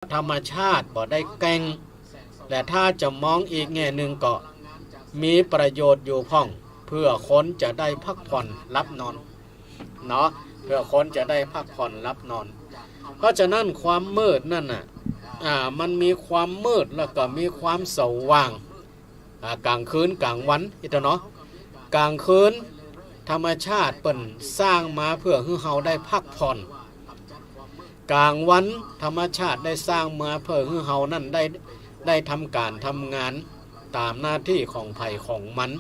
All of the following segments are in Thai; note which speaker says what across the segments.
Speaker 1: ธรรมชาติบ่ได้แกล้งและถ้าจะมองอีกแง่หนึ่งก็มีประโยชน์อยู่พ่องเพื่อคนจะได้พักผ่อนรับนอนเนาะเพื่อคนจะได้พักผ่อนรับนอนเพราะฉะนั้นความมืดนั่นน่ะมันมีความมืดแล้วก็มีความสว่างกลางคืนกลางวันอีกเนาะกลางคืนธรรมชาติเปิ่นสร้างมาเพื่อให้เราได้พักผ่อนกลางวันธรรมชาติได้สร้างมาเพื่อให้เรานั่นได้ทำการทำงานตามหน้าที่ของไผ่ของมัน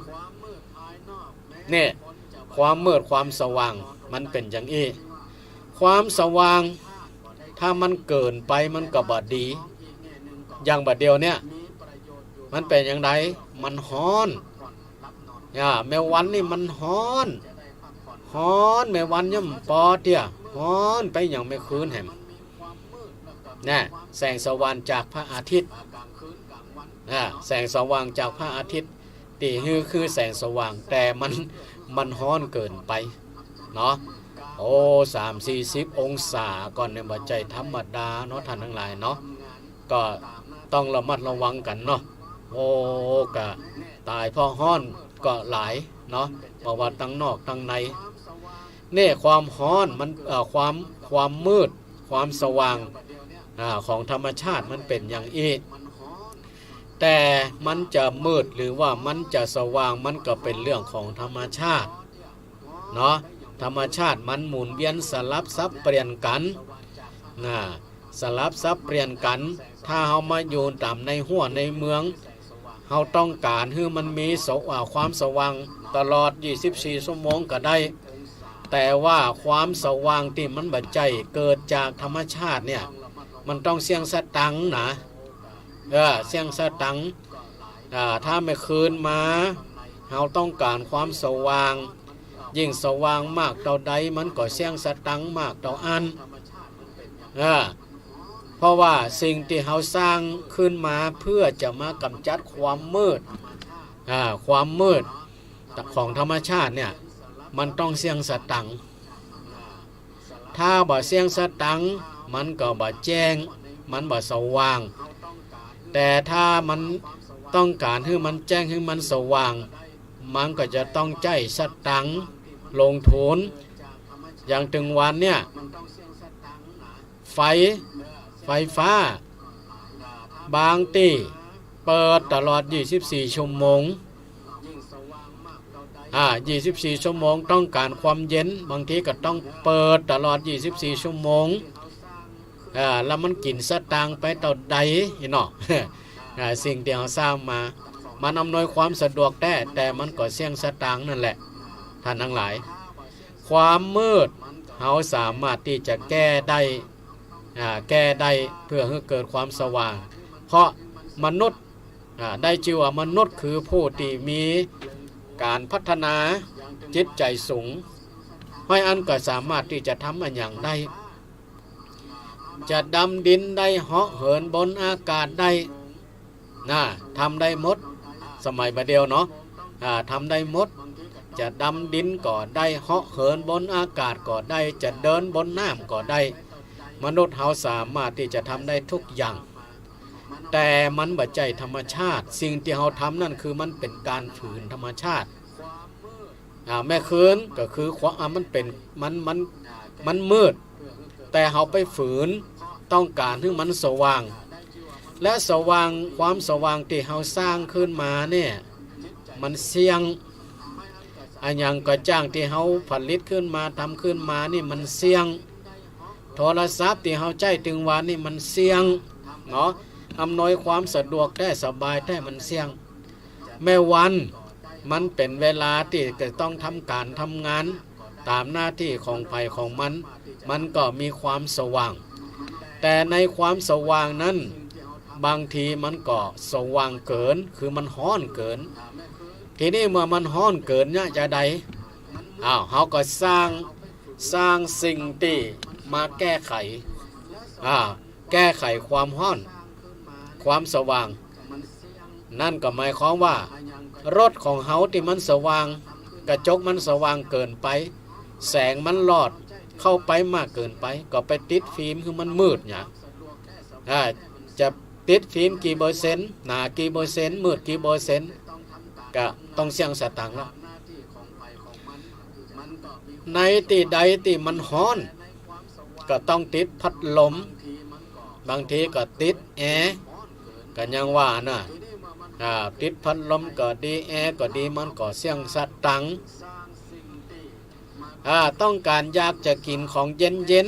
Speaker 1: เนี่ยความมืดความสว่างมันเป็นอย่างนี้ความสว่างถ้ามันเกินไปมันก็บ่ดีอย่างบัดเดียวเนี่ยมันเป็นอย่างไรมันฮ้อนแม่วันนี่มันฮ้อนแม่วันย่ำปอเตี้ยฮ้อนไปอย่างไม่คืนแหมเนี่ยแสงสว่างจากพระอาทิตย์แสงสว่างจากพระอาทิตย์ตีคือแสงสว่างแต่มันฮ้อนเกินไปเนาะโอ้30-40 องศาก่อนในบัจใจธรรมดาเนาะท่านทั้งหลายเนาะก็ต้องระมัดระวังกันเนาะโอ้กะตายเพราะฮ้อนก็หลายเนาะเพราะว่าทั้งนอกทั้งในเนี่ยความฮ้อนมันความมืดความสว่างของธรรมชาติมันเป็นอย่างนี้แต่มันจะมืดหรือว่ามันจะสว่างมันก็เป็นเรื่องของธรรมชาติเนาะธรรมชาติมันหมุนเวียนสลับซับเปลี่ยนกันสลับซับเปลี่ยนกันถ้าเฮามาอยู่ตามในหัวในเมืองเฮาต้องการให้มันมีความสว่างตลอด24 ชั่วโมงก็ได้แต่ว่าความสว่างที่มันบัดใจเกิดจากธรรมชาติเนี่ยมันต้องเสี่ยงสตังค์นะเสี่ยงสตังค์ถ้าไม่คืนมาเฮาต้องการความสว่างยิ่งสว่างมากเท่าใดมันก็เสี่ยงสตังค์มากเท่าอันเพราะว่าสิ่งที่เฮาสร้างขึ้นมาเพื่อจะมากำจัดความมืดความมืดของธรรมชาติเนี่ยมันต้องเสี่ยงสตังค์ถ้าบ่เสี่ยงสตังค์มันก็บ่แจ้งมันบ่สว่างแต่ถ้ามันต้องการให้มันแจ้งให้มันสว่างมันก็จะต้องใจสตังค์ลงทุนอย่างถึงวันเนี่ยไฟฟ้าบางที่เปิดตลอด24 ชั่วโมง24 ชั่วโมงต้องการความเย็นบางทีก็ต้องเปิดตลอด24 ชั่วโมงแล้วมันกินสตางค์ไปต่อใดเนาะ สิ่งที่เราสร้างมามันอำนวยความสะดวกแต่มันก็เสี่ยงสตางค์นั่นแหละท่านทั้งหลายความมืดเราสามารถที่จะแก้ได้เพื่อให้เกิดความสว่างเพราะมนุษย์ได้ชื่อว่ามนุษย์คือผู้ที่มีการพัฒนาจิตใจสูงห้อยอันก็สามารถที่จะทำอันอย่างได้จะดำดินได้เหาะเหินบนอากาศได้ทำได้หมดสมัยประเดียวเนาะทำได้หมดจะดำดินก็ได้เหาะเหินบนอากาศก็ได้จะเดินบนน้ำก็ได้มนุษย์เราสามารถที่จะทำได้ทุกอย่างแต่มันบ่ใจธรรมชาติสิ่งที่เราทำนั่นคือมันเป็นการฝืนธรรมชาติแม่คืนก็คือมันเป็นมันมืดแต่เราไปฝืนต้องการให้มันสว่างและสว่างความสว่างที่เราสร้างขึ้นมาเนี่ยมันเสี่ยงอันอย่างก็จ้างที่เราผลิตขึ้นมาทำขึ้นมานี่มันเสี่ยงโทรศัพท์ที่เราใช้ถึงวันนี่มันเสี่ยงเนาะอำนวยความสะดวกได้สบายได้มันเสี่ยงแม่วันมันเป็นเวลาที่จะต้องทำการทำงานตามหน้าที่ของไผ่ของมันก็มีความสว่างแต่ในความสว่างนั้นบางทีมันก็สว่างเกินคือมันฮ้อนเกินทีนี้เมื่อมันฮ้อนเกินเนี่ยจะใดเขาก็สร้างสิ่งที่มาแก้ไขความฮ้อนความสว่างนั่นก็หมายความว่ารถของเขาที่มันสว่างกระจกมันสว่างเกินไปแสงมันลอดเข้าไปมากเกินไปก็ไปติดฟิล์มคือมันมืดเนี่ย จะติดฟิล์มกี่เปอร์เซ็นต์หนากี่เปอร์เซ็นต์มืดกี่เปอร์เซ็นต์ก็ต้องเสี่ยงสตังค์แล้วในตีใดตีมันฮ้อนก็ต้องติดพัดลมบางทีก็ติดแอร์ก็ยังว่าน่ะติดพัดลมก็ดีแอร์ก็ดีมันก็เสี่ยงสตังค์ต้องการอยากจะกินของเย็น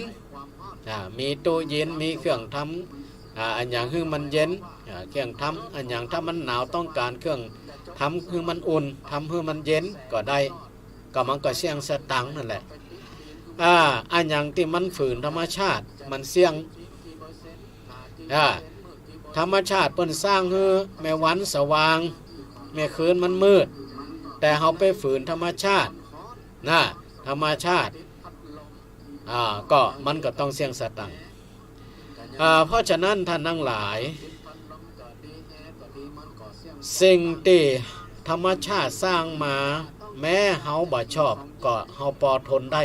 Speaker 1: มีตู้เย็นมีเครื่องทำอันอย่างคือมันเย็นเครื่องทำอันอย่างถ้ามันหนาวต้องการเครื่องทำคือมันอุ่นทำคือมันเย็นก็ได้ก็มันก็เสี่ยงสตังค์นั่นแหละอันอย่างที่มันฝืนธรรมชาติมันเสี่ยงธรรมชาติเปิ้นสร้างให้แม่วันสว่างแม่คืนมันมืดแต่เฮาไปฝืนธรรมชาติธรรมชาติก็มันก็ต้องเสี่ยงสตังค์เพราะฉะนั้นท่านทั้งหลายสิ่งที่ธรรมชาติสร้างมาแม้เฮาบ่ชอบก็เฮาพอทนได้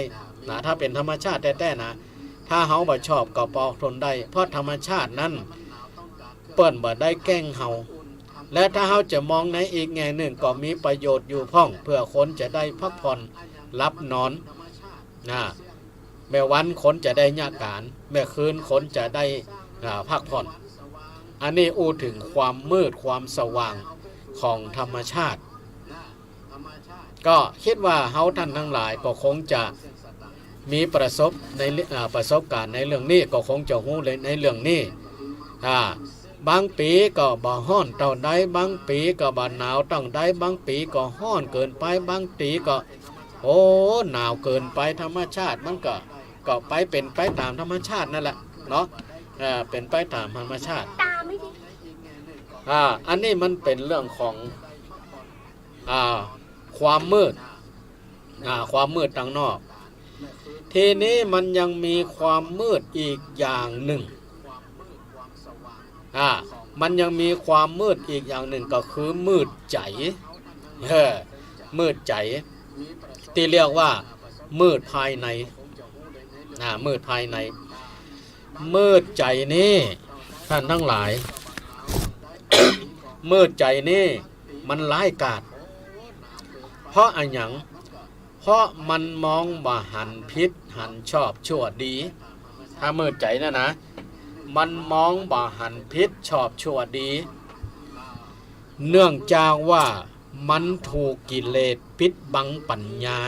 Speaker 1: ถ้าเป็นธรรมชาติแท้ๆนะถ้าเฮาบ่ชอบก็พอทนได้เพราะธรรมชาตินั้นเปิ้นบ่ได้แกล้งเฮาและถ้าเฮาจะมองในอีกแง่หนึ่งก็มีประโยชน์อยู่พ้องเพื่อคนจะได้พักผ่อนหลับนอนแม่วันคนจะได้ญาการแม่คืนคนจะได้พักผ่อนอันนี้อู้ถึงความมืดความสว่างของธรรมชาติก็คิดว่าเฮาท่านทั้งหลายก็คงจะมีประสบการณ์ในเรื่องนี้ก็คงจะรู้เลยในเรื่องนี้บางปีก็บ่ฮ้อนเท่าใดบางปีก็บ่หนาวต้องใดบางปีก็ฮ้อนเกินไปบางปีก็หนาวเกินไปธรรมชาติมันก็ไปเป็นไปตามธรรมชาตินั่นแหละเนาะเป็นไปตามธรรมชาติอันนี้มันเป็นเรื่องของความมืดความมืดทางนอกทีนี้มันยังมีความมืดอีกอย่างหนึ่งมันยังมีความมืดอีกอย่างหนึ่งก็คือมืดใจมืดใจที่เรียกว่ามืดภายในมืดภายในมืดใจนี่ท่านทั้งหลาย มืดใจนี่มันร้ายกาจเพราะอันหยังเพราะมันมองบ่หันผิดหันชอบชั่วดีถ้ามืดใจนะมันมองบ่หันผิดชอบชั่วดีเนื่องจากว่ามันถูกกิเลสปิดบังปัญญา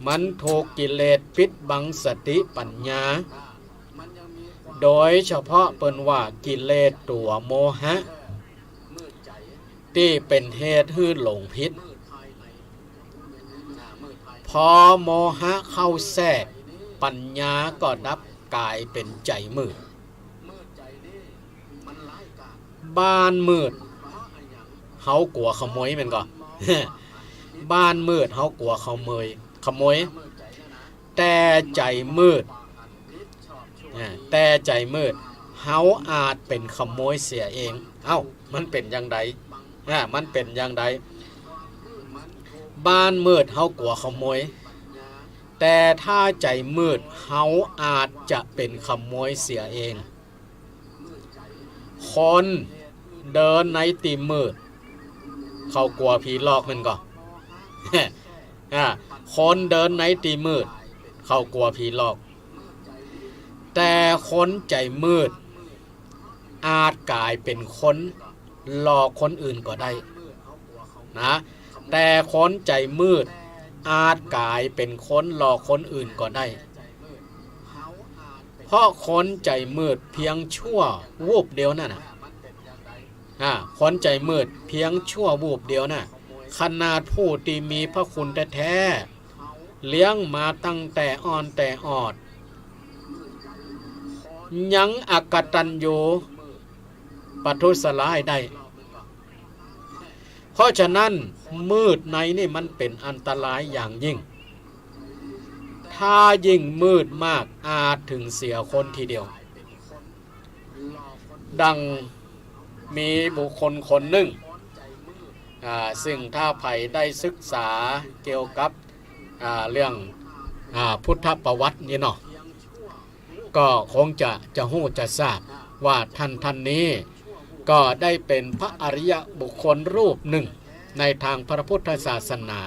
Speaker 1: มันถูกกิเลสปิดบังสติปัญญาโดยเฉพาะเปิ้นว่ากิเลสตัวโมหะที่เป็นเหตุให้หลงผิดพอโมหะเข้าแทรกปัญญาก็ดับกลายเป็นใจมืดบ้านมืดเฮากลัวขโมยมันก็ บ้านมืดเฮากลัวขโมยแต่ใจมืดเฮาอาจเป็นขโมยเสียเองมันเป็นอย่างไรมันเป็นอย่างไรบ้านมืดเฮากลัวขโมยแต่ถ้าใจมืดเฮาอาจจะเป็นขโมยเสียเองคนเดินในตีมืดเขากลัวผีหลอกมันก็ คนเดินในตีมืดเขากลัวผีหลอกแต่คนใจมืดอาจกลายเป็นคนหลอกคนอื่นก็ได้นะแต่คนใจมืดอาจกลายเป็นคนหลอกคนอื่นก็ได้เพราะคนใจมืดเพียงชั่ววูบเดียวนั่นคนใจมืดเพียงชั่ววูบเดียวน่ะขนาดผู้ที่มีพระคุณแท้ๆเลี้ยงมาตั้งแต่อ่อนแต่ออดยังอกตัญญูปทุสลายได้เพราะฉะนั้นมืดในนี่มันเป็นอันตรายอย่างยิ่งถ้ายิ่งมืดมากอาจถึงเสียคนทีเดียวดังมีบุคคลคนหนึ่งซึ่งถ้าใครได้ศึกษาเกี่ยวกับเรื่องพุทธประวัตินี่เนาะ ก็คงจะหู้จะทราบว่าท่านนี้ก็ได้เป็นพระอริยบุคคลรูปหนึ่งในทางพระพุทธศาสนา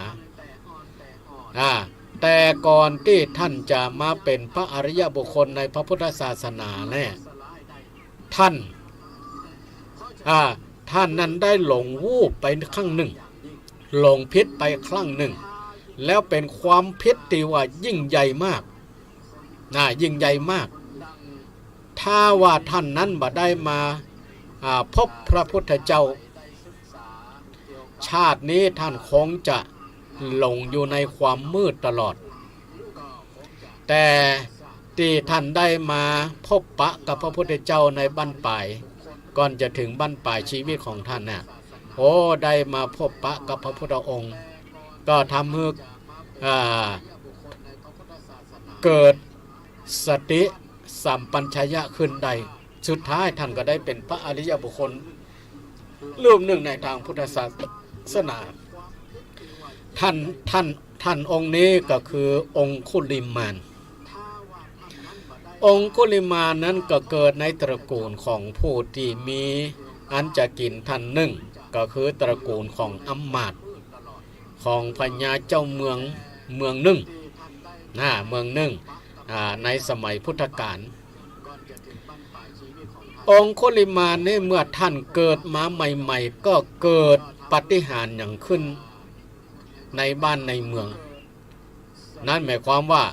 Speaker 1: แต่ก่อนที่ท่านจะมาเป็นพระอริยบุคคลในพระพุทธศาสนาเนี่ยท่านนั้นได้หลงวูบไปครั้งหนึ่งหลงพิษไปครั้งหนึ่งแล้วเป็นความพิษที่ว่ายิ่งใหญ่มากยิ่งใหญ่มากถ้าว่าท่านนั้นบ่ได้มาพบพระพุทธเจ้าชาตินี้ท่านคงจะหลงอยู่ในความมืดตลอดแต่ที่ท่านได้มาพบปะกับพระพุทธเจ้าในบั้นปลายก่อนจะถึงบั้นปลายชีวิตของท่านน่ะได้มาพบปะกับพระพุทธองค์ก็ทำให้เกิดสติสัมปชัญญะขึ้นได้สุดท้ายท่านก็ได้เป็นพระอริยบุคคลรูปหนึ่งในทางพุทธศาสนาท่านองค์นี้ก็คือองคุลิมานองคุลิมานนั้นก็เกิดในตระกูลของผู้ที่มีอันจะกินท่านหนึ่งก็คือตระกูลของอัมมาตย์ของพญาเจ้าเมืองหนึ่งเมืองหนึ่งในสมัยพุทธกาลองคุลิมานนี่เมื่อท่านเกิดมาใหม่ๆก็เกิดปาฏิหาริย์อย่างขึ้นในบ้านในเมืองนั่นหมายความว่า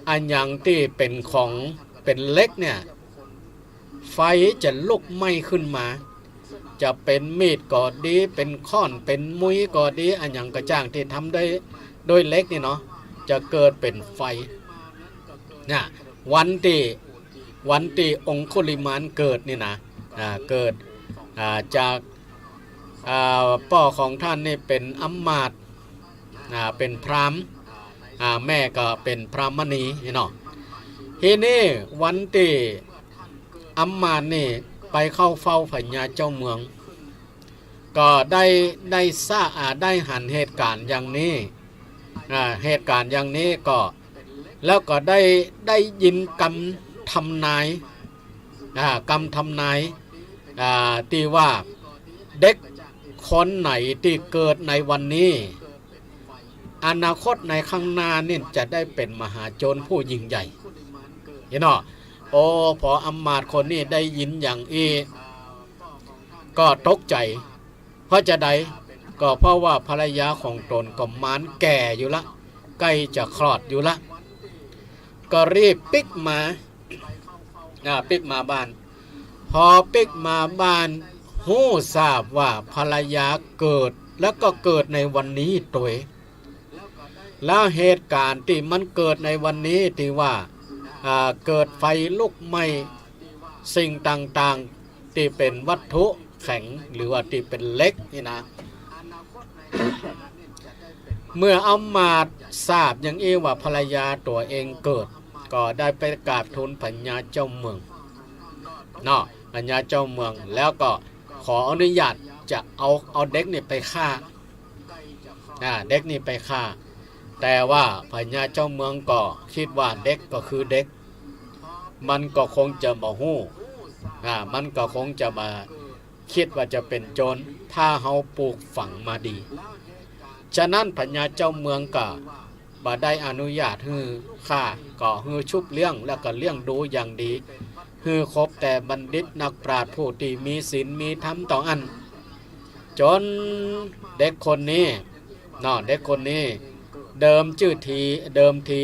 Speaker 1: อันอย่างที่เป็นของเป็นเล็กเนี่ยไฟจะลุกไหม้ขึ้นมาจะเป็นมีดก็ดีเป็นค้อนเป็นมุ้ยก็ดีอันอย่างกระจ่างที่ทำได้โดยเล็กนี่เนาะจะเกิดเป็นไฟวันที่องคุลิมานเกิดนี่นะเกิดจากพ่อของท่านนี่เป็นอัมมาตย์เป็นพราหมณ์แม่ก็เป็นพรามณีเนาะทีนี้วันที่อัมมาตย์นี่ไปเข้าเฝ้าพญาเจ้าเมืองก็ได้ทราบได้หันเหตุการณ์อย่างนี้เหตุการณ์อย่างนี้ก็แล้วก็ได้ยินคำทำนายที่ว่าเด็กคนไหนที่เกิดในวันนี้อนาคตในข้างหน้านี่จะได้เป็นมหาโจรผู้ยิ่งใหญ่เห็นเนาะพออัมมาตย์คนนี้ได้ยินอย่างก็ตกใจเพราะจะใดก็เพราะว่าภรรยาของตนก็มานแก่อยู่ละใกล้จะคลอดอยู่ละก็รีบปิกมาบ้านพอปิกมาบ้านหู้ทราบว่าภรรยาเกิดแล้วก็เกิดในวันนี้ตัวแล้วเหตุการณ์ที่มันเกิดในวันนี้ที่ว่าเกิดไฟลุกไหม้สิ่งต่างๆที่เป็นวัตถุแข็งหรือว่าที่เป็นเล็กนี่นะ เมื่ออัมมาตย์ทราบอย่างนี้ว่าภรรยาตัวเองเกิดก็ได้ไปกราบทูลพญาเจ้าเมืองพญาเจ้าเมืองแล้วก็ขออนุญาตจะเอาเด็กนี่ไปฆ่าเด็กนี่ไปฆ่าแต่ว่าพญาเจ้าเมืองก็คิดว่าเด็กก็คือเด็กมันก็คงจะบ่ฮู้มันก็คงจะมาคิดว่าจะเป็นโจรถ้าเฮาปลูกฝังมาดีฉะนั้นพญาเจ้าเมืองก็บ่ได้อนุญาตให้ฆ่าก็ให้ชุบเลี้ยงแล้วก็เลี้ยงดูอย่างดีให้ครบแต่บัณฑิตนักปราชญ์ผู้ที่มีศีลมีธรรมต่ออันจนเด็กคนนี้เด็กคนนี้เดิมที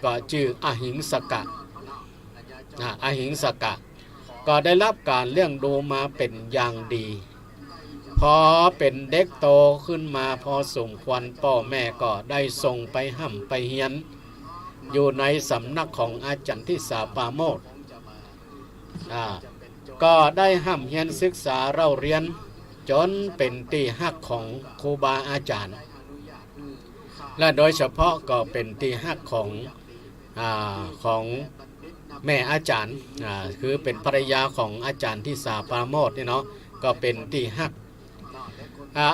Speaker 1: ก็ชื่ออหิงสกะอหิงสกะก็ได้รับการเลี้ยงดูมาเป็นอย่างดีพอเป็นเด็กโตขึ้นมาพอสมควรพ่อแม่ก็ได้ส่งไปห้ำไปเฮียนอยู่ในสำนักของอาจารย์ทิสาปาโมทย์ก็ได้ห้ำเฮียนศึกษาเล่าเรียนจนเป็นที่ฮักของครูบาอาจารย์และโดยเฉพาะก็เป็นที่ฮักของแม่อาจารย์คือเป็นภรรยาของอาจารย์ทิสาปาโมทย์นี่เนาะก็เป็นที่ฮัก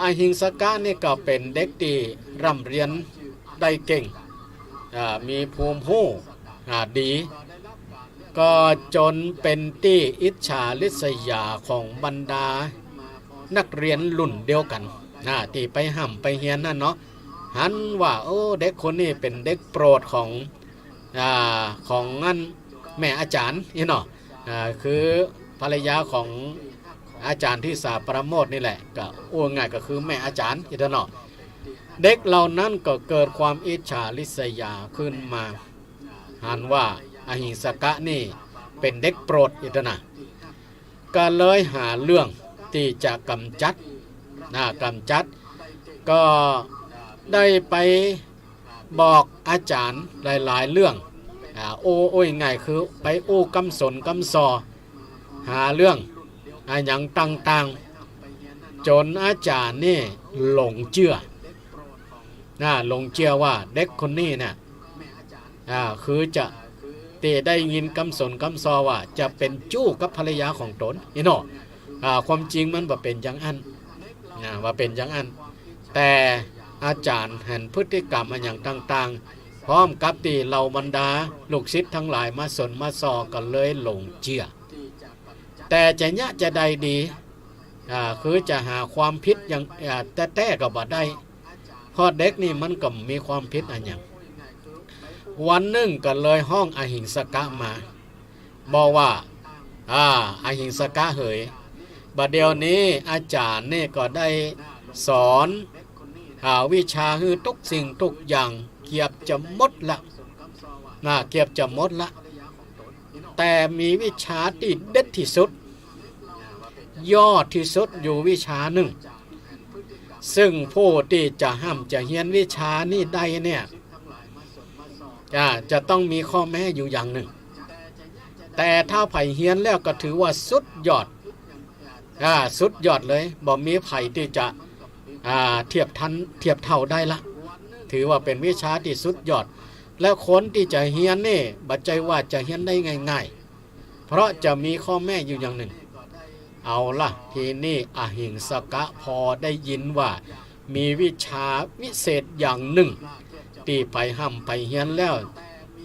Speaker 1: อหิงสกะนี่ก็เป็นเด็กที่ร่ำเรียนได้เก่งมีภูมิหูดี ก็จนเป็นที่อิจฉาริษยาของบรรดานักเรียนรุ่นเดียวกันที่ไปห่ำไปเฮียนนั่นเนาะหันว่าโอ้เด็กคนนี้เป็นเด็กโปรดของงั้นแม่อาจารย์นี่เนาะคือภรรยาของอาจารย์ที่สาประโมทนี่แหละก็โอ้ง่ายก็คือแม่อาจารย์อีกเนาะเด็กเหล่านั้นก็เกิดความอิจฉาริษยาขึ้นมาหันว่าอหิงสกะนี่เป็นเด็กโปรดอีกนะก็เลยหาเรื่องที่จะกำจัดก็ได้ไปบอกอาจารย์หลายๆเรื่องโอ้ยง่ายคือไปโอ้กำสนกำซอหาเรื่องอย่างต่างๆจนอาจารย์นี่หลงเชื่อว่าเด็กคนนี้เนี่ยคือจะได้ยินกำสนกำซอว่าจะเป็นจู้กับภรรยาของตนนี่เนาะความจริงมันว่าเป็นอย่างนั้นแต่อาจารย์เห็นพฤติกรรมอย่างต่างๆพร้อมกับที่เหล่าบรรดาลูกศิษย์ทั้งหลายมาสนมาซอกันเลยหลงเชื่อแต่จะใดดีคือจะหาความผิดอย่างแต่ก็บ่ได้เพราะเด็กนี่มันก็มีความผิดอันอย่างวันหนึ่งก็เลยห้องอหิงสกะมาบอกว่าอหิงสกะเหยบัดเดี๋ยวนี้อาจารย์นี่ก็ได้สอนวิชาคือทุกสิ่งทุกอย่างเกียบจะหมดละแต่มีวิชาที่เด็ดที่สุดยอดที่สุดอยู่วิชาหนึ่งซึ่งผู้ที่จะห้ามจะเฮียนวิชานี้ได้เนี่ยจะต้องมีข้อแม้อยู่อย่างหนึ่งแต่ถ้าไผ่เฮียนแล้วก็ถือว่าสุดยอดเลยบ่มีไผ่ที่จะเทียบเท่าได้ละถือว่าเป็นวิชาที่สุดยอดและคนที่จะเฮียนนี่บัดใจว่าจะเฮียนได้ง่ายๆเพราะจะมีข้อแม้อยู่อย่างหนึ่งเอาล่ะทีนี้อหิงสกะพอได้ยินว่ามีวิชาวิเศษอย่างหนึ่งที่ไปห้ำไปเฮียนแล้ว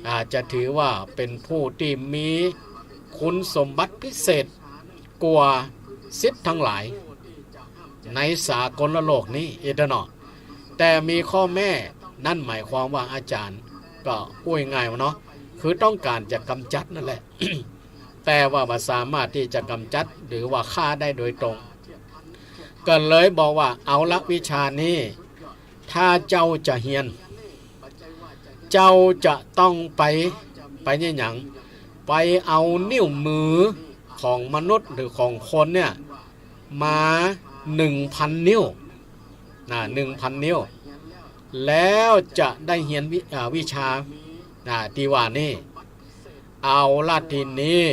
Speaker 1: อาจจะถือว่าเป็นผู้ที่มีคุณสมบัติพิเศษกว่าศิษย์ทั้งหลายในสากลโลกนี้แต่มีข้อแม่นั่นหมายความว่าอาจารย์ก็พูดง่ายๆเนาะคือต้องการจะกำจัดนั่นแหละ แต่ว่าไม่สามารถที่จะกำจัดหรือว่าฆ่าได้โดยตรงก็เลยบอกว่าเอาละวิชานี้ถ้าเจ้าจะเฮียนเจ้าจะต้องไปเนี่ยอย่างไปเอานิ้วมือของมนุษย์หรือของคนเนี่ยมา 1,000 นิ้ว1,000 นิ้วแล้วจะได้เฮียนวิชาที่ว่านี่เอาละทีนี้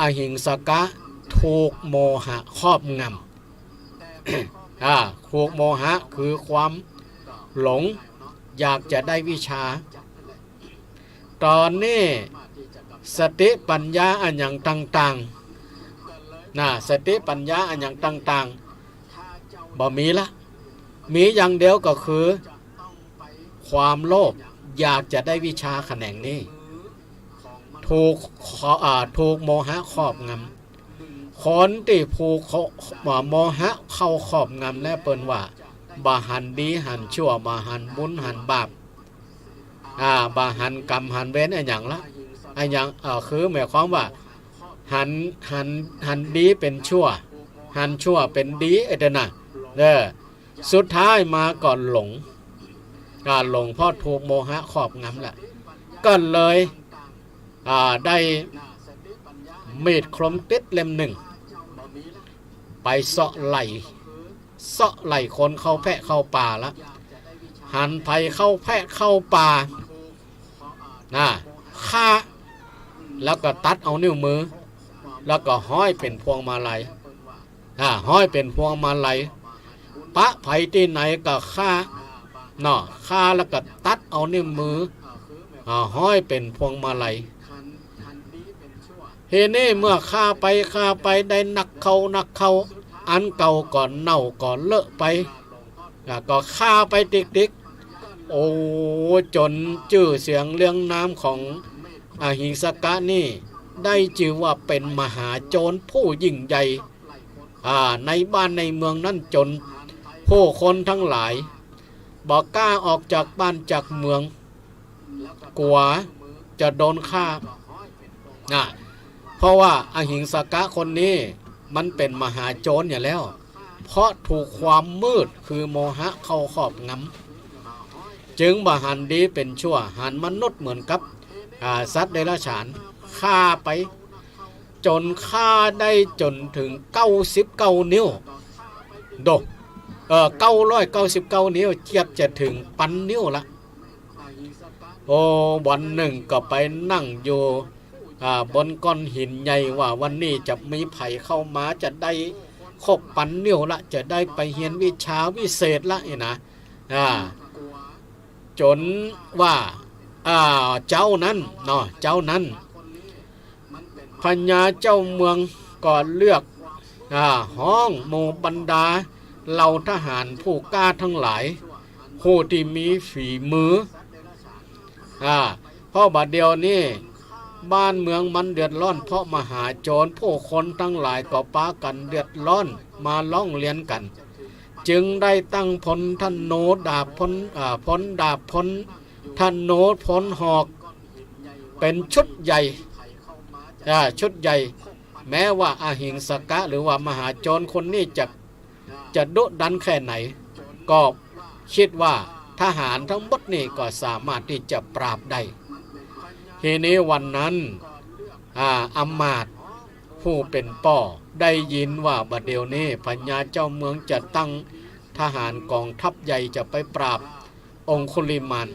Speaker 1: อหิงสกะถูกโมหะครอบงำถูกโมหะคือความหลงอยากจะได้วิชาตอนนี้สติปัญญาอันอย่างต่างๆสติปัญญาอันอย่างต่างๆบ่มีละมีอย่างเดียวก็คือความโลภอยากจะได้วิชาแขนงนี้ถูกโมหะครอบงำคนที่ผูกโมหะเข้าครอบงำและเปิ้นว่าบาหันดีหันชั่วบาหันบุญหันบาปบาหันกรรมหันเวรอย่างละอย่างคือหมายความว่าหันดีเป็นชั่วหันชั่วเป็นดีสุดท้ายมาก่อนหลงเพราะถูกโมหะครอบงำแหละก็เลยได้มีดคมติดเล่มหนึ่งไปเสาะไหลคนเข้าแพะเข้าป่าละหันไปเข้าแพะเข้าป่าฆ่าแล้วก็ตัดเอานิ้วมือแล้วก็ห้อยเป็นพวงมาลัยห้อยเป็นพวงมาลัยปะไผที่ไหนก็ฆ่าแล้วก็ตัดเอานิ้วมือห้อยเป็นพวงมาลัยเฮนี่เมื่อฆ่าไปได้นักเขาอันเก่าก่อนเน่าก่อนเลอะไปก็ฆ่าไปติ๊กโอ้จนชื่อเสียงเรื่องน้ำของอหิงสกะนี่ ได้ชื่อว่าเป็นมหาโจรผู้ยิ่งใหญ่ในบ้านในเมืองนั้นจนผู้คนทั้งหลายบอกกล้าออกจากบ้านจากเมืองกลัวจะโดนฆ่าเพราะว่าอหิงสกะคนนี้มันเป็นมหาโจรอยู่แล้วเพราะถูกความมืดคือโมหะเข้าครอบงำจึงบ่หันดีเป็นชั่วหันมนุษย์เหมือนกับสัตว์เดรัจฉานฆ่าไปจนฆ่าได้จนถึง99นิ้วโด999นิ้วเทียบจะถึงปันนิ้วละวันหนึ่งก็ไปนั่งอยู่บนก้อนหินใหญ่ว่าวันนี้จะมีไผ่เข้ามาจะได้ครบปันนิ้วละจะได้ไปเรียนวิชาวิเศษละนะจนว่าเจ้านั้นพญาเจ้าเมืองก็เลือกห้องหมู่บรรดาเหล่าทหารผู้กล้าทั้งหลายผู้ที่มีฝีมือเพราะบัดเดียวนี้บ้านเมืองมันเดือดร้อนเพราะมหาโจรผู้คนทั้งหลายก็ปากันเดือดร้อนมาร้องเรียนกันจึงได้ตั้งพลธนูดาบพลดาบพลธนูพลหอกเป็นชุดใหญ่แม้ว่าอหิงสกะหรือว่ามหาโจรคนนี้จะดุดันแค่ไหนก็คิดว่าทหารทั้งหมดนี่ก็สามารถที่จะปราบได้ทีนี้วันนั้นอำมาตย์ผู้เป็นป่อได้ยินว่าบัดเดี๋ยวนี้พญาเจ้าเมืองจะตั้งทหารกองทัพใหญ่จะไปปราบองคุลิมาน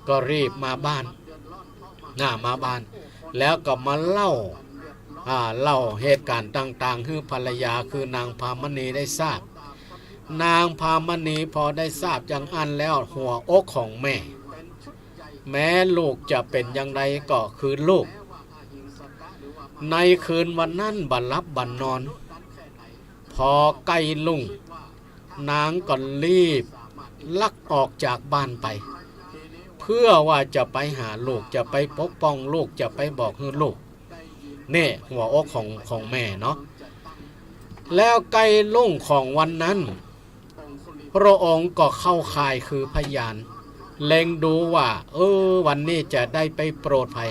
Speaker 1: ก็รีบมาบ้านแล้วก็มาเล่าเหตุการณ์ต่างๆให้ภรรยาคือนางพามณีได้ทราบนางพามณีพอได้ทราบอย่างอันแล้วหัวอกของแม้ลูกจะเป็นอย่างไรก็คือลูกในคืนวันนั้นบัดลับบัดนอนพอใกล้ลุ่งนางก็รีบลักออกจากบ้านไปเพื่อว่าจะไปหาลูกจะไปปกป้องลูกจะไปบอกให้ลูกนี่หัวอกของแม่เนาะแล้วใกล้ลุ่งของวันนั้นพระองค์ก็เข้าข่ายคือพยานเล็งดูว่าวันนี้จะได้ไปโปรดภัย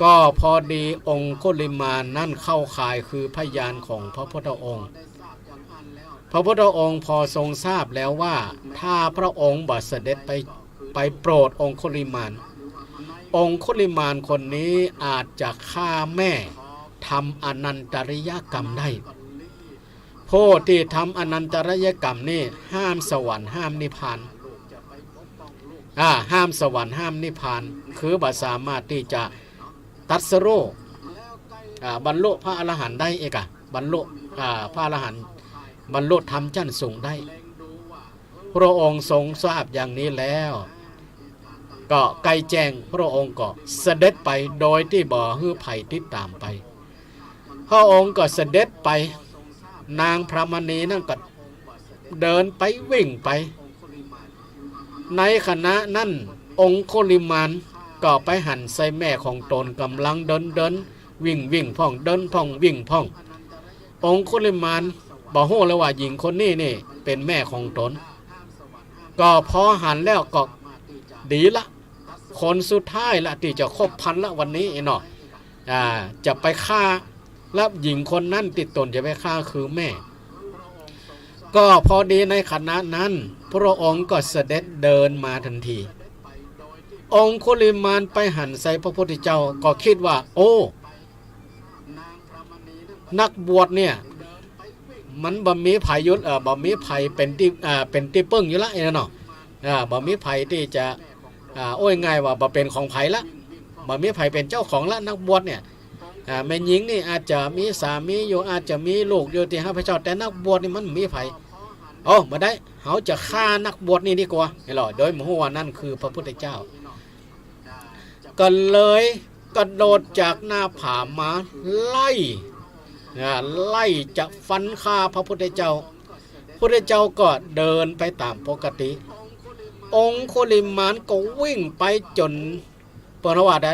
Speaker 1: ก็พอดีองคุลิมานนั่นเข้าข่ายคือพยานของพระพุทธองค์พระพุทธองค์พอทรงทราบแล้วว่าถ้าพระองค์บัดเสด็จไปโปรดองคุลิมานคนนี้อาจจะฆ่าแม่ทำอนันตริยกรรมได้ผู้ที่ทำอนันตริยกรรมนี่ห้ามสวรรค์ห้ามนิพพานห้ามสวรรค์ห้ามนิพพานคือบ่สามารถที่จะตัดสรู้บรรลุพระอรหันต์ได้บรรลุพระอรหันต์บรรลุธรรมชั้นสูงได้พระองค์ทรงทราบอย่างนี้แล้วก็ไกลแจ้งพระองค์ก็เสด็จไปโดยที่บ่ฮื้อไผ่ติดตามไปพระองค์ก็เสด็จไปนางพระมณีนั่นก็เดินไปวิ่งไปในขณะนั้นองคุลิมานก็ไปหันใส่แม่ของตนกำลังเดินวิ่งพ่องเดินพ่องวิ่งพ่ององคุลิมานบอกฮู้แล้วว่าหญิงคนนี้นี่เป็นแม่ของตนก็พอหันแล้วก็ดีละคนสุดท้ายละที่จะคบพันละวันนี้เนาะจะไปฆ่าแล้วหญิงคนนั้นติดตนจะไปฆ่าคือแม่ก็พอดีในขณะนั้นพระองค์ก็เสด็จเดินมาทันทีองคุลิมานไปหันใส่พระพุทธเจ้าก็คิดว่านักบวชเนี่ยมันบ่มีไผยุทธบ่มีไผเป็นที่ปึ้งอยู่ละเนาะบ่มีไผที่จะง่ายว่าบ่เป็นของไผละบ่มีไผเป็นเจ้าของละนักบวชเนี่ยแม่หญิงนี่อาจจะมีสามีอยู่อาจจะมีลูกอยู่ที่พระเจ้าแต่นักบวชนี่มันมีไผบ่ได้เขาจะฆ่านักบวชนี่ดีกว่าไอ้หรอโดยหมู่ว่านั่นคือพระพุทธเจ้าก็เลยกระโดดจากหน้าผามาไล่จะฟันฆ่าพระพุทธเจ้าก็เดินไปตามปกติองคุลิมานก็วิ่งไปจนปรว่าได้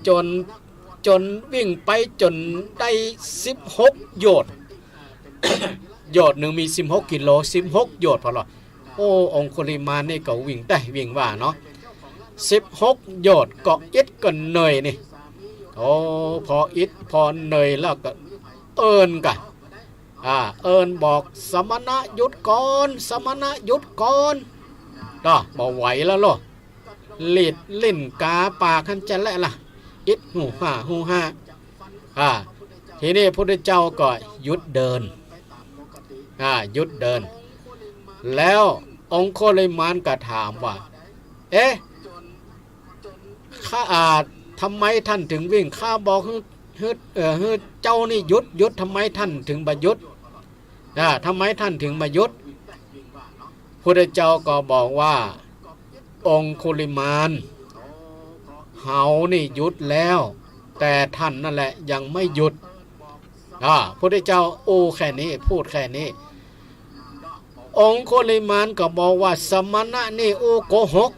Speaker 1: จน จนวิ่งไปจนได้16โยชน์ โยชน์หนึ่งมี16กิโล16โยชน์พอหรอโอ้องคุลิมานนี่ก็วิ่งได้วิ่งว่าเนาะ16โยชน์ก็อิดก็เหนื่อยนี่โอ้พออิดพอเหนื่อยแล้วก็เอิ้นกันเอิ้นบอกสมณะหยุดก่อนสมณะหยุดก่อนก็บ่ไหวแล้วล่ะลีดลิ้นกาปากคันจะแล้วล่ะอิดหูห้าทีนี้พระพุทธเจ้าก็หยุดเดินหยุดเดินแล้วองค์โคลิมานก็ถามว่าข้าทำไมท่านถึงวิ่งข้าบอกฮึเจ้านี่หยุดทำไมท่านถึงบ่หยุดทำไมท่านถึงบ่หยุดพุทธเจ้าก็บอกว่าองค์โคลิมานเฮานี่หยุดแล้วแต่ท่านนั่นแหละยังไม่หยุดพุทธเจ้าโอ้แค่นี้พูดแค่นี้องค์โคลิมานก็บอกว่าสมณะนี่โอ้โกหก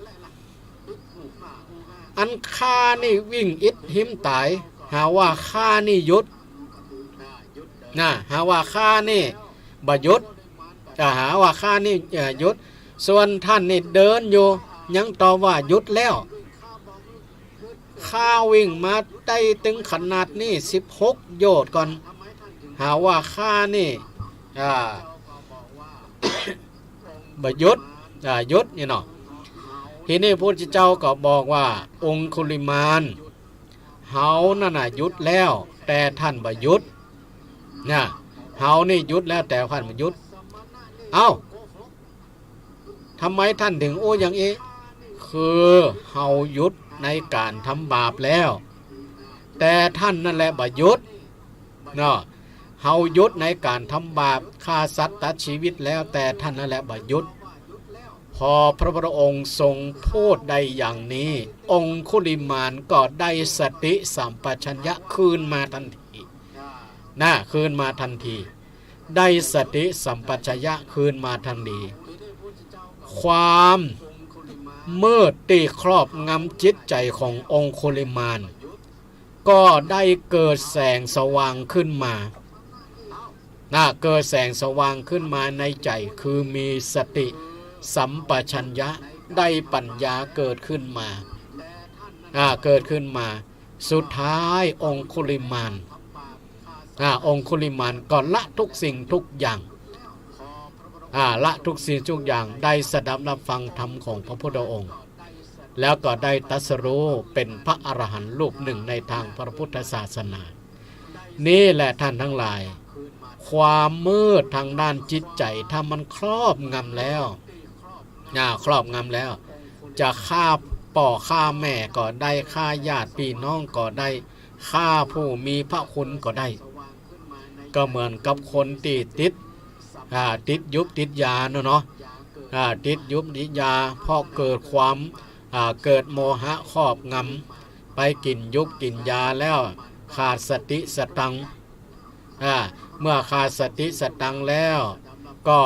Speaker 1: อันข้านี่วิ่งอิดหิมตายหาว่าข้านี่หยุดหาว่าข้านี่บ่หยุดหาว่าข้านี่หยุดส่วนท่านนี่เดินอยู่ยังตอบว่าหยุดแล้วข้าวิ่งมาได้ถึงขนาดนี้16โยชน์ก่อนหาว่าข้านี่บ่หยุดหยุดนี่เนาะทีนี้พระพุทธเจ้าก็บอกว่าองคุลิมานเฮานั่นน่ะหยุดแล้วแต่ท่านบ่หยุดเฮานี่หยุดแล้วแต่ท่านบ่หยุดเอ้าทำไมท่านถึงโอ้อย่างนี้คือเฮาหยุดในการทำบาปแล้วแต่ท่านนั่นแหละบ่หยุดเนาะเฮาหยุดในการทำบาปฆ่าสัตว์ตัดชีวิตแล้วแต่ท่านนั่นแหละบ่หยุดพอพระพุทธองค์ทรงพูดได้อย่างนี้องคุลิมานก็ได้สติสัมปชัญญะคืนมาทันทีคืนมาทันทีได้สติสัมปชัญญะคืนมาทันทีความมืดที่ครอบงำจิตใจขององคุลิมานก็ได้เกิดแสงสว่างขึ้นมาเกิดแสงสว่างขึ้นมาในใจคือมีสติสัมปชัญญะได้ปัญญาเกิดขึ้นมาเกิดขึ้นมาสุดท้ายองคุลิมานองคุลิมานก็ละทุกสิ่งทุกอย่างละทุกสิ่งทุกอย่างได้สดับรับฟังธรรมของพระพุทธองค์แล้วก็ได้ตรัสรู้เป็นพระอรหันต์รูปหนึ่งในทางพระพุทธศาสนานี่แหละท่านทั้งหลายความมืดทางด้านจิตใจถ้ามันครอบงำแล้วครอบงำแล้วจะฆ่าป่อฆ่าแม่ก็ได้ฆ่าญาติพี่น้องก็ได้ฆ่าผู้มีพระคุณก็ได้ก็เหมือนกับคนติดยุบติดยาเนาะติดยุบติดยาเพราะเกิดความเกิดโมหะครอบงำไปกินยุบกินยาแล้วขาดสติสตังเมื่อขาดสติสตังแล้วก็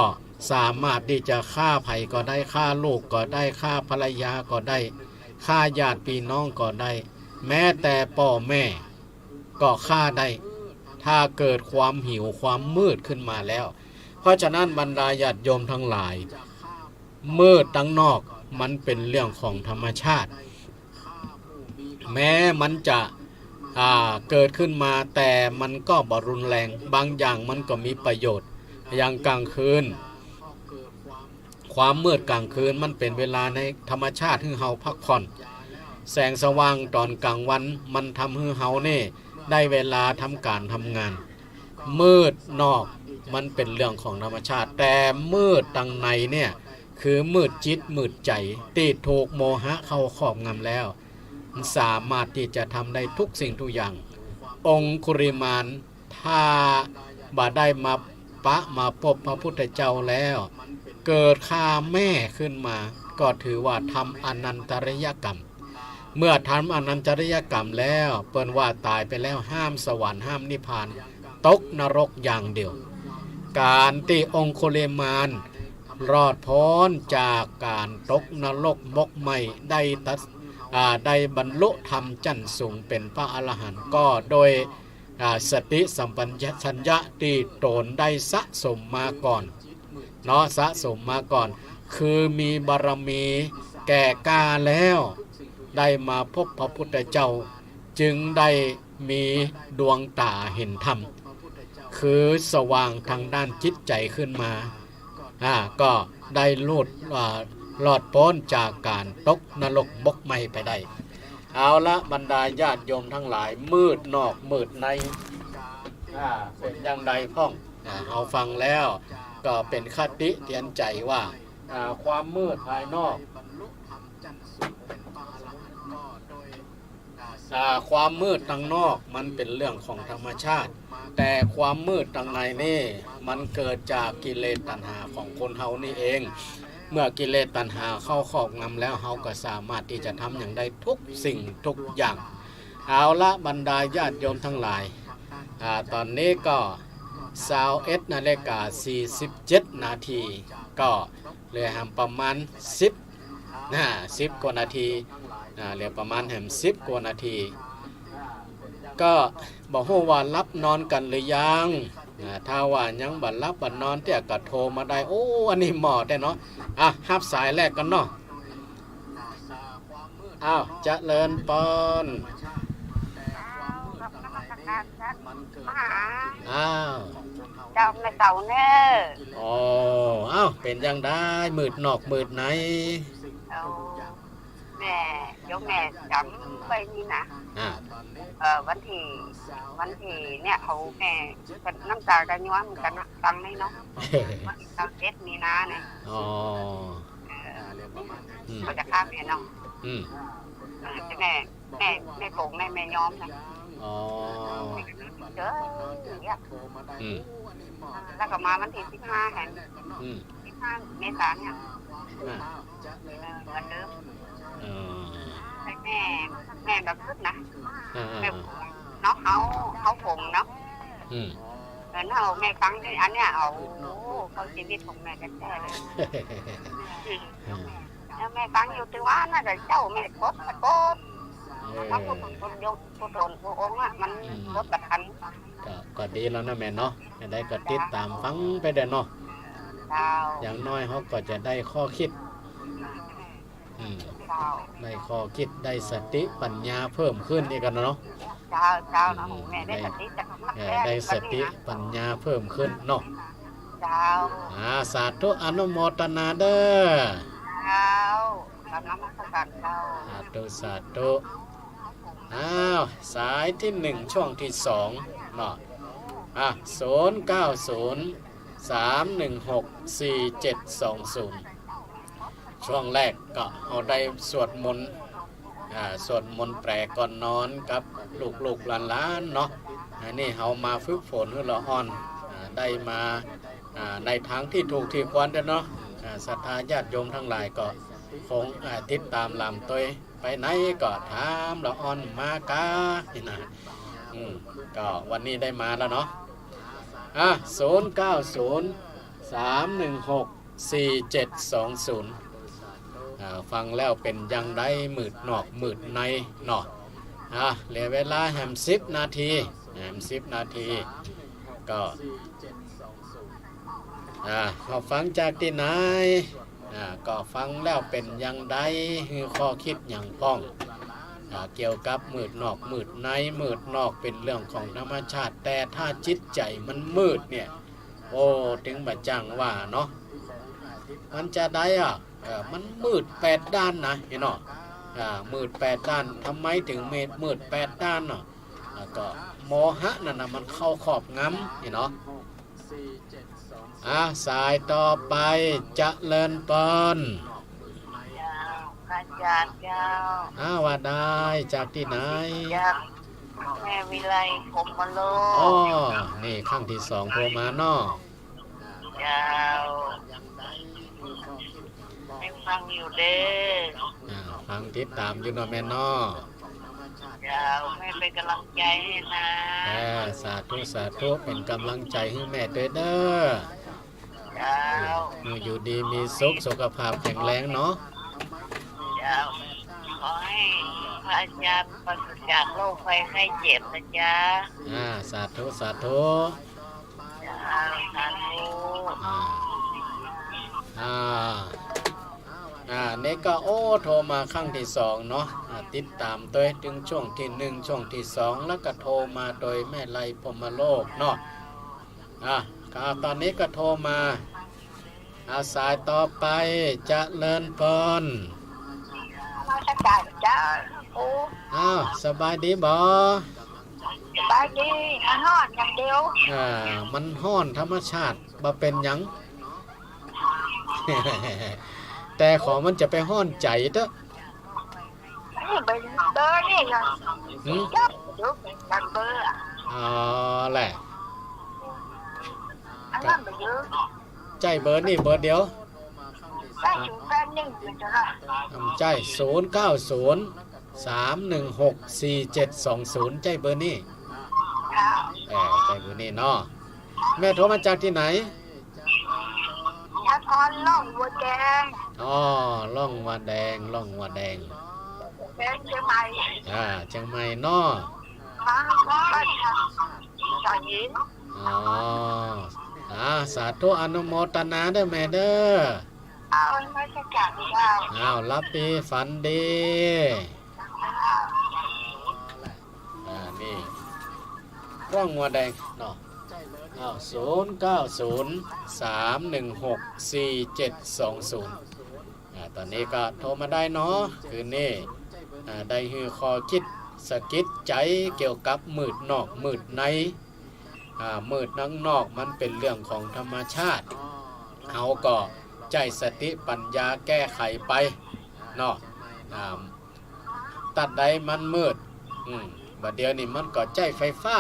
Speaker 1: สามารถที่จะฆ่าไผ่ก็ได้ฆ่าลูกก็ได้ฆ่าภรรยาก็ได้ฆ่าญาติพี่น้องก็ได้แม้แต่พ่อแม่ก็ฆ่าได้ถ้าเกิดความหิวความมืดขึ้นมาแล้วเพราะฉะนั้นบรรดาญาติโยมทั้งหลายมืดตั้งนอกมันเป็นเรื่องของธรรมชาติแม้มันจะเกิดขึ้นมาแต่มันก็บ่รุนแรงบางอย่างมันก็มีประโยชน์อย่างกลางคืนความมืดกลางคืนมันเป็นเวลาในธรรมชาติให้เฮาพักผ่อนแสงสว่างตอนกลางวันมันทำให้เฮานี่ได้เวลาทำการทำงานมืดนอกมันเป็นเรื่องของธรรมชาติแต่มืดตังในเนี่ยคือมืดจิตมืดใจที่ถูกโมหะเข้าครอบงำแล้วมันสามารถที่จะทำได้ทุกสิ่งทุกอย่างองคุริมานถ้าบ่ได้มาพบพระพุทธเจ้าแล้วเกิดฆ่าแม่ขึ้นมาก็ถือว่าทำอนันตริยกรรมเมื่อทำอนันตริยกรรมแล้วเปิ้นว่าตายไปแล้วห้ามสวรรค์ห้ามนิพพานตกนรกอย่างเดียวการที่องคุลิมานรอดพ้นจากการตกนรกมกไหม้ได้ ได้บรรลุธรรมจันสูงเป็นพระอรหันต์ก็โดยสติสัมปชัญญะที่ตนได้สะสมมาก่อนเนาะสะสมมาก่อนคือมีบารมีแก่กล้าแล้วได้มาพบพระพุทธเจ้าจึงได้มีดวงตาเห็นธรรมคือสว่างทางด้านจิตใจขึ้นมาก็ได้หลอดพ้นจากการตกนรกบกไหม้ไปได้เอาละบรรดาญาติโยมทั้งหลายมืดนอกมืดในเป็นอย่างใดพ่องเอาฟังแล้วก็เป็นคติเตือนใจว่าความมืดภายนอกความมืดทางนอกมันเป็นเรื่องของธรรมชาติแต่ความมืดทางในนี่มันเกิดจากกิเลสตัณหาของคนเฮานี่เองเมื่อกิเลสตัณหาเข้าครอบงำแล้วเฮาก็สามารถที่จะทำอย่างได้ทุกสิ่งทุกอย่างเอาละบรรดาญาติโยมทั้งหลายตอนนี้ก็21 นาฬิกา 47 นาทีก็เหลือประมาณ10 กว่านาทีเหลือประมาณ10 กว่านาทีก็บอกว่ารับนอนกันหรือยังถ้าว่ายังบัดรับบัดนอนเตี่ยก็โทรมาได้โอ้อันนี้เหมาะแต่เนาะรับสายแรกกันเนาะเจริญปอน
Speaker 2: เจ้าแม่เต่าเน้อ
Speaker 1: เป็นยังได้มืดนอกมืดใน
Speaker 2: แม่ยกแม่จำไปนี่นะวันที่เนี่ยเขาแม่น้ำตากันย้อนกันตังนี่เนาะตัง7 มีนาเนี่ยก็จะข้ามแม่เนาะแม่โกงแม่ย้อมนะเด้อเนี่ยแล้วก็มาวันที่15แห่ง15 เมษายนเนี่ยเหมือนเดิมแม่แบบขึ้นนะแม่เนาะเขาผมเนาะแล้วแม่ฟังอันเนี้ยเขาชีวิตของแม่แท้ๆเลยแล้วแม่ฟังอยู่ที่ว่าน่าจะเจ้าแม่กดมันคนยกผู้โดนผู้องค์มันกดแบบทัน
Speaker 1: ก็ดีแล้วนะแม่เนาะจะได้ก็ติดตามฟังไปเด้อเนาะอย่างน้อยเขาก็จะได้ข้อคิดได้ข้อคิดได้สติปัญญาเพิ่มขึ้นอีกกันเนาะได้สติปัญญาเพิ่มขึ้นเนาะสาธุอนุโมทนาเด้อสาธุสายที่1ช่วงที่2เนาะ090-316-4720ช่วงแรกก็เอาได้สวดมนต์แปลก่อนนอนกับลูกหลานเนาะอันนี้เฮามาฝึกฝนให้ละอ่อนได้มาในทางที่ถูกที่ควรเนาะศรัทธาญาติโยมทั้งหลายก็คงติดตามลำตัวไปไหนก็ถามละอ่อนมากานี่นะก็วันนี้ได้มาแล้วเนาะ090-316-4720ฟังแล้วเป็นยังได้มืดนอกมืดในเนาะเหลือเวลา10 นาที10 นาทีก็เขาฟังจากที่ไหนก็ฟังแล้วเป็นยังได้คือข้อคิดอย่างพ้องเกี่ยวกับมืดนอกมืดในมืดนอกเป็นเรื่องของธรรมชาติแต่ถ้าจิตใจมันมืดเนี่ยถึงบัดจังว่าเนาะมันจะได้มันมืด8 ด้านนะเห็นเนาะมืด8 ด้านทำไมถึงมืด8 ด้านเนาะก็โมหะนั่นนะมันเข้าครอบงำเห็นเนาะสายต่อไปเจริญปอน
Speaker 2: อาจารย์เจ้า
Speaker 1: ว่าได้จากที่ไหน
Speaker 2: แม่วิไลผมมาโล
Speaker 1: นี่ครั้งที่2โทรมาเนาะ
Speaker 2: เจ้าไม่ฟังอยู่เด้
Speaker 1: ฟังติดตามอยู่เนาะแม่เนาะ
Speaker 2: เจ้าแม่เป็นกำลังใจให้นะ
Speaker 1: สาธุเป็นกำลังใจให้แม่ด้วยเด้ออยู่ดีมีสุขภาพแข็งแรงเนาะ
Speaker 2: ขอให้ อาจารย์ปราศจากโรคภัยไข้เจ็บนะจ๊ะ
Speaker 1: สาธุสาธุ
Speaker 2: สาธุ
Speaker 1: นี่ก็โทรมาครั้งที่2เนาะติดตามโดยถึงช่วงที่1ช่วงที่2แล้วก็โทรมาโดยแม่ไลพรหมโลกเนาะตอนนี้ก็โทรมาสายต่อไปจะเลินพร
Speaker 2: มาสักการจ้าโอ้
Speaker 1: สบายดีบ่
Speaker 2: สบายดีมันฮ้อนอย่างเดียว
Speaker 1: มันฮ้อนธรรมชาติบ่เป็นหยัง แต่ของมันจะไปฮ้อนใจเด้อ
Speaker 2: นี่เป็นเบอร์นี่ไงจับดูเป็นเบอร์
Speaker 1: แหละ
Speaker 2: อันนั้นไม่เยอะ
Speaker 1: ใจเบอร์นี่เบอร์เดียว
Speaker 2: ได้ถึงแฟน1อยู่จ้ะ
Speaker 1: ใจ0903164720ใจเบอร์นี่ใจเบอร์นี่เนาะแม่โทรมาจากที่ไหน
Speaker 2: ยาพรล่องวัวแดง
Speaker 1: ล่องวัวแดงล่องวัวแดง
Speaker 2: เชียงใหม่
Speaker 1: เชียงใหม่เนาะ
Speaker 2: สายยิน
Speaker 1: สาธุอนุโมทนาเด้อแม่เด้อ
Speaker 2: ไม่ใช่จัดเจ้า
Speaker 1: รับดีฝันดีนี่ร่องวัวแดงเนาะ0903164720ตอนนี้ก็โทรมาได้เนาะคืนนี้ได้ฮือคอคิดสะกิดใจเกี่ยวกับมืดนอกมืดในมืดนังนอกมันเป็นเรื่องของธรรมชาติเขาก็ใจสติปัญญาแก้ไขไปเนาะตัดใดมันมืดบัดเดี๋ยวนี้มันก็ใจไฟฟ้า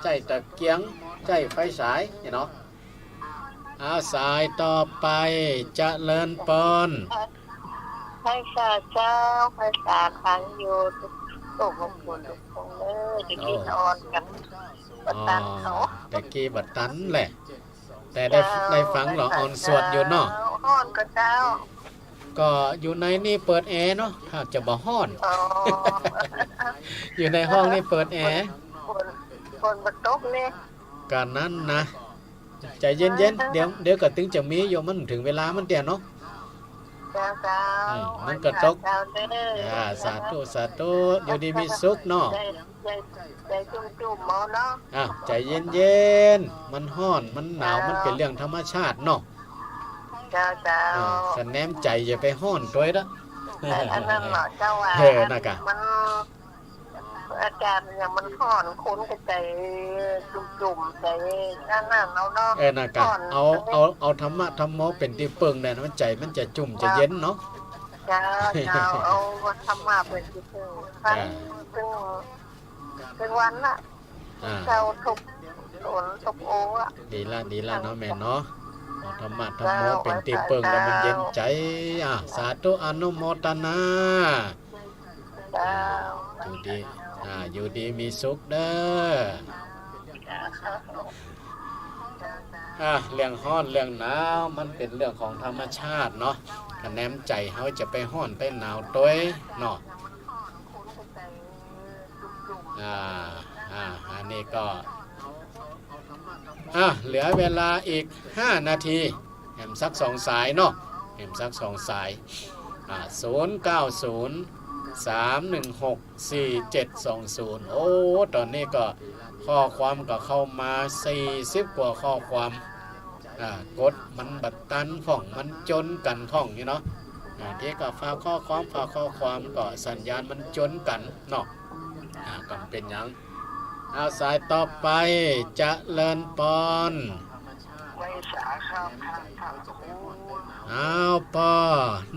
Speaker 1: ใจตะเกียงใจไฟฉายเนาะสายต่อไปจะเลินปอน
Speaker 2: ไฟฟ้าเจ้าไฟฟ้าขังอยู่ตุกมงคลทุกคนเลยจะกินนอนกันบัดตันเขา
Speaker 1: แต่กี้บัดตันแหละแต่ได้ฟังหรอออนสวดอยู่เนาะ
Speaker 2: ฮ้อนก็เจ้า
Speaker 1: ก็อยู่ในนี่เปิดแอร์เนาะถ้าจะบ่ฮ้อนอยู่ในห้องนี่เปิดแอร์
Speaker 2: คนบัดตกเลย
Speaker 1: การนั้นนะใจเย็นๆเดี๋ยวก็ถึงจะมีอยู่มันถึงเวลามันเตียเนาะมันก็ตกสาธุสาธุอยู่ดีมีสุขเนาะ
Speaker 2: ใจจุ่มๆเนาะ
Speaker 1: ใจเย็นๆมันฮ้อนมันหนาวมันเป็นเรื่องธรรมชาติเนาะสันแนมใจอย่าไปฮ้อนตัวเด้อ
Speaker 2: อันนั้นเนาะเจ้าว่ามันอาการอย่างมันห่อนคุ้นกับใจจุ่มๆใจนั่นเนาะ
Speaker 1: น่ะกะเอาธรรมะธรรมโมเป็นที่เปิงได้นะใจมันจะจุ่มจะเย็นเนาะ
Speaker 2: จ้าเอาธรรมะเป็นที่เปิงถึงวันน่ะเจ้าทุกโอนทุกโอ้อะ
Speaker 1: ดีละเนาะแม่เนาะธรรมะธรรมโมเป็นที่เปิงแล้วมันเย็นใจสาธุอนุโมทนาอยู่ดีมีสุขเด้อเรื่องฮ้อนเรื่องหนาวมันเป็นเรื่องของธรรมชาติเนาะคะแนนใจเขาจะไปฮ้อนไปหนาวตัวเนาะอันนี้ก็เหลือเวลาอีก5นาทีแหมสัก2สายเนาะแหมสัก2สาย09031644720ตอนนี้ก็ข้อความก็เข้ามา40กว่าข้อความกดมันบัดตันพ่องมันจนกันพ่องเนาะที่ก็ฝากข้อความก็สัญญาณมันจนกันเนาะก็เป็นหยังสายต่อไปจะเลินปอนปอ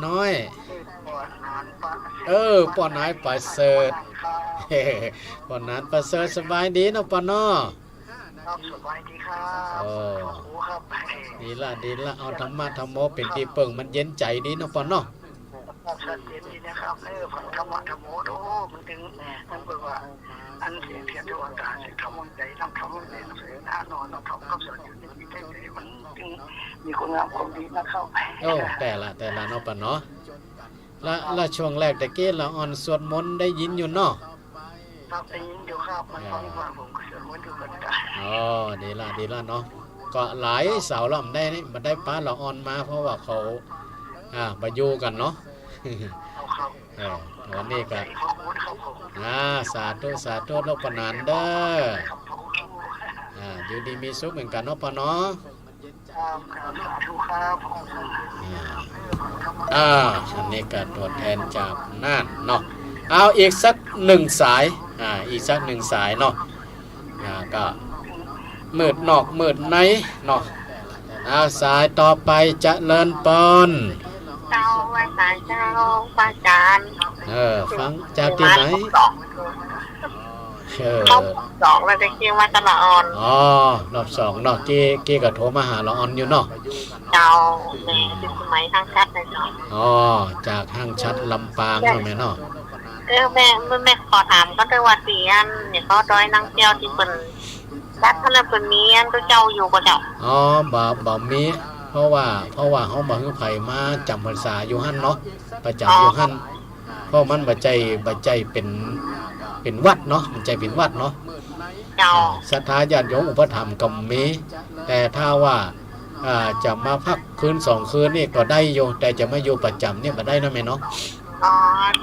Speaker 1: น้อยปอนายประเสริฐปอนนั้นประเสริฐสบายดีเนาะปอนอ
Speaker 2: สบายดีครับ
Speaker 1: ดีละเอาธรรมะธรรมโมเป็นที่เปิงมันเย็นใจดีเนาะปอนอ
Speaker 2: ชัดเจนดีนะครับฝังธรรมะธรรมโมมันถึงมันเปิดว่าอันเสียเทวดาเสียธรรมใจทำธรรมใจเสียหน้านอนทำก็เสียอยู่ในใจมันจึงมีคุณงามความดีนะครับ
Speaker 1: แต่ละเนาะปอนอ ละช่วงแรกตะกี้ละอ่อนสวดมนต์ได้ยินอยู่เนาะ
Speaker 3: ครับได้ยินอยู่ครับมันฟังว่าผมก็สวดมนต์อยู่กันได้
Speaker 1: อ๋อดีละเนาะก็หลายสาวล่ำได้นี่มาได้ป้าละอ่อนมาเพราะว่าเขามาอยู่กันเนาะวันนี้ก็สาธุโลกปนานเด้ออยู่ดีมีสุขเหมือนกันเนาะปะเนาะอันนี้ก็ตัวแทนจากน่านเนาะเอาอีกสักหนึ่งสายเนาะก็มืดนอกมืดในเนาะเอาสายต่อไปจะเลินปอน
Speaker 2: เจ้าว่าสายเจ้าป้าจาน
Speaker 1: ฟังจากที่ไหน
Speaker 2: รอบสองเราจะคิดว่าจะละออน
Speaker 1: รอบสองเนาะกี้ก็โทรมาหาละออนอยู่เนาะ
Speaker 2: เจ้าแม่เป็นสมัยทางชัดเลยเนาะ
Speaker 1: จากห้างชัดลำปางเนาะแม่เนาะ
Speaker 2: แม่ขอถามก็ได้ว่าเสียนเนี่ยเขาดอยนางเจียวที่เป็นชัดท่านเป็นมีอันก็เจ้าอยู่ก็เจ้า
Speaker 1: บ่มีเพราะว่าเขาบ่ฮื้อไผมาจำพรรษาอยู่หั่นเนาะประจำอยู่หั่นเพราะมันบ่ใจเป็นวัดเนาะมันใจเป็นวัดเนาะศรัทธาญาติโยมอุปถัมภ์ก็มีแต่ถ้าว่าจะมาพักคืน2คืนนี่ก็ได้อยู่แต่จะไม่อยู่ประจำเนี่ยบ่ได้นะแม่เนาะ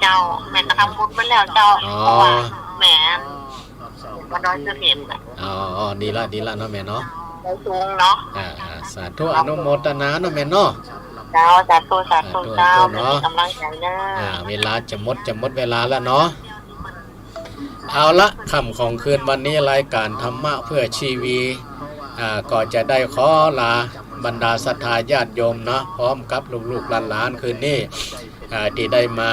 Speaker 2: เจ้าแม่ก็ทำบุญมาแล้วเจ้าแม่มาดอยเสถียร
Speaker 1: ดีละเนาะแม่เนาะ
Speaker 2: ได้สูงเนาะ
Speaker 1: สาธุอนุโมทนาเนาะแม่เนาะ
Speaker 2: เจ้าสาธุเจ้าเนาะกำลังใจเด้อ
Speaker 1: เวลาจะหมดเวลาแล้วเนาะเอาละค่ำของคืนวันนี้รายการธรรมะเพื่อชีวีก็จะได้ขอลาบรรดาศรัทธาญาติโยมนะพร้อมกับลูกๆหลานๆคืนนี้ที่ได้มา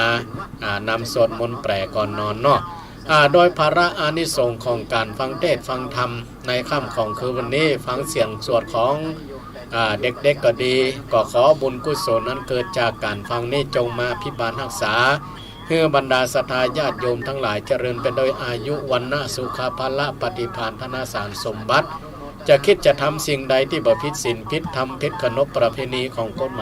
Speaker 1: นำสวดมนต์แปรก่อนนอนเนาะโดยภาระอานิสงส์ของการฟังเทศน์ฟังธรรมในค่ำของคืนวันนี้ฟังเสียงสวดของเด็กๆก็ดีก็ขอบุญกุศลนั้นเกิดจากการฟังนี้จงมาพิบาลรักษาเพื่อบรรดาศรัทธาญาติโยมทั้งหลายเจริญไปโดยอายุวันนะสุขภาละปฏิภาณธนสารสมบัติจะคิดจะทำสิ่งใดที่บ่ผิดศีลผิดธรรมผิดขนบประเพณีของกฎหมาย